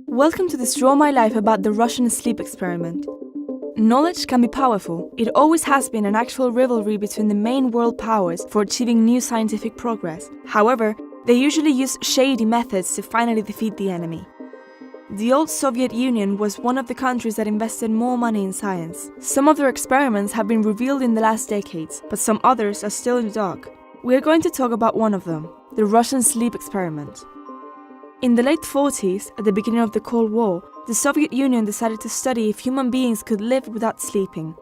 Welcome to this Draw My Life about the Russian sleep experiment. Knowledge can be powerful. It always has been an actual rivalry between the main world powers for achieving new scientific progress. However, they usually use shady methods to finally defeat the enemy. The old Soviet Union was one of the countries that invested more money in science. Some of their experiments have been revealed in the last decades, but some others are still in the dark. We are going to talk about one of them, the Russian sleep experiment. In the late 40s, at the beginning of the Cold War, the Soviet Union decided to study if human beings could live without sleeping.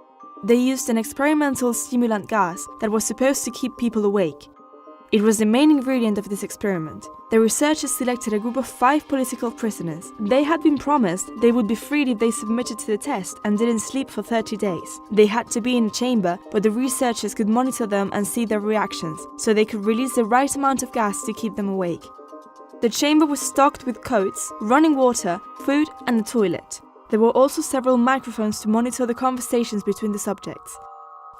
They used an experimental stimulant gas that was supposed to keep people awake. It was the main ingredient of this experiment. The researchers selected a group of 5 political prisoners. They had been promised they would be freed if they submitted to the test and didn't sleep for 30 days. They had to be in a chamber where the researchers could monitor them and see their reactions, so they could release the right amount of gas to keep them awake. The chamber was stocked with coats, running water, food and a toilet. There were also several microphones to monitor the conversations between the subjects.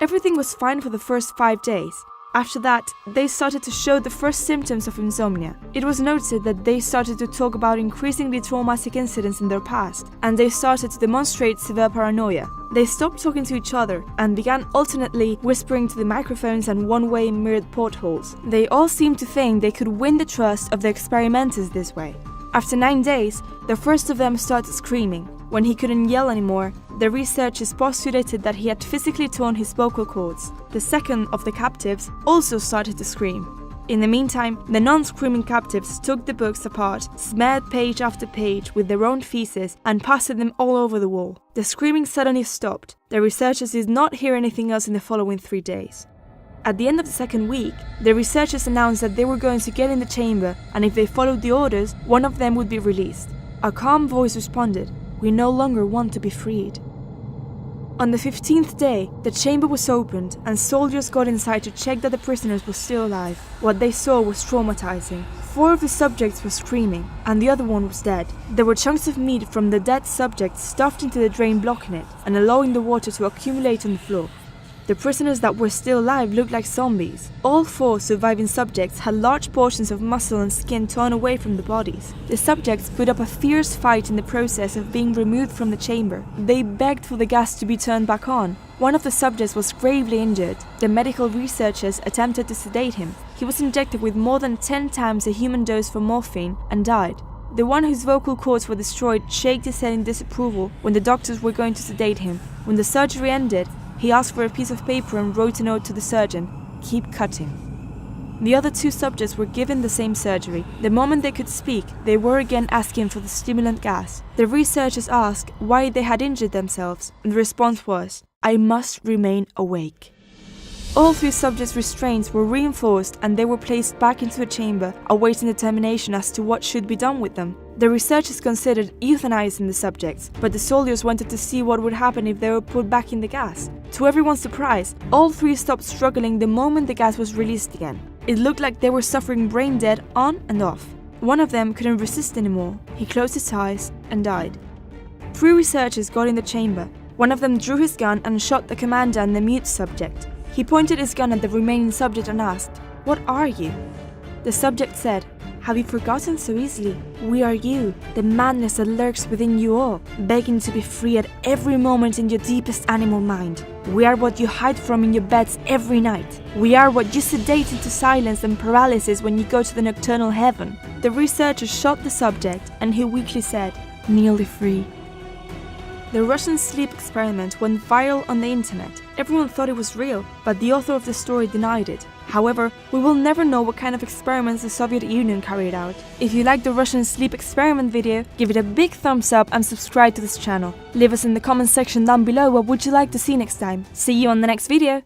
Everything was fine for the first 5 days. After that, they started to show the first symptoms of insomnia. It was noted that they started to talk about increasingly traumatic incidents in their past, and they started to demonstrate severe paranoia. They stopped talking to each other and began alternately whispering to the microphones and one-way mirrored portholes. They all seemed to think they could win the trust of the experimenters this way. After 9 days, the first of them started screaming. When he couldn't yell anymore, the researchers postulated that he had physically torn his vocal cords. The second of the captives also started to scream. In the meantime, the non-screaming captives took the books apart, smeared page after page with their own feces, and pasted them all over the wall. The screaming suddenly stopped. The researchers did not hear anything else in the following 3 days. At the end of the second week, the researchers announced that they were going to get in the chamber, and if they followed the orders, one of them would be released. A calm voice responded, "We no longer want to be freed." On the 15th day, the chamber was opened and soldiers got inside to check that the prisoners were still alive. What they saw was traumatizing. 4 of the subjects were screaming, and the other one was dead. There were chunks of meat from the dead subject stuffed into the drain blocking it and allowing the water to accumulate on the floor. The prisoners that were still alive looked like zombies. All 4 surviving subjects had large portions of muscle and skin torn away from the bodies. The subjects put up a fierce fight in the process of being removed from the chamber. They begged for the gas to be turned back on. One of the subjects was gravely injured. The medical researchers attempted to sedate him. He was injected with more than 10 times a human dose for morphine and died. The one whose vocal cords were destroyed shook his head in disapproval when the doctors were going to sedate him. When the surgery ended, he asked for a piece of paper and wrote a note to the surgeon, "Keep cutting." The other 2 subjects were given the same surgery. The moment they could speak, they were again asking for the stimulant gas. The researchers asked why they had injured themselves, and the response was, "I must remain awake." All 3 subjects' restraints were reinforced and they were placed back into a chamber, awaiting determination as to what should be done with them. The researchers considered euthanizing the subjects, but the soldiers wanted to see what would happen if they were put back in the gas. To everyone's surprise, all 3 stopped struggling the moment the gas was released again. It looked like they were suffering brain dead on and off. One of them couldn't resist anymore. He closed his eyes and died. 3 researchers got in the chamber. One of them drew his gun and shot the commander and the mute subject. He pointed his gun at the remaining subject and asked, "What are you?" The subject said, "Have you forgotten so easily? We are you, the madness that lurks within you all, begging to be free at every moment in your deepest animal mind. We are what you hide from in your beds every night. We are what you sedate into silence and paralysis when you go to the nocturnal heaven." The researcher shot the subject and he weakly said, "Nearly free." The Russian sleep experiment went viral on the internet. Everyone thought it was real, but the author of the story denied it. However, we will never know what kind of experiments the Soviet Union carried out. If you liked the Russian sleep experiment video, give it a big thumbs up and subscribe to this channel. Leave us in the comment section down below what would you like to see next time. See you on the next video!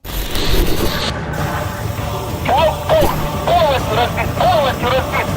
Полностью разбит.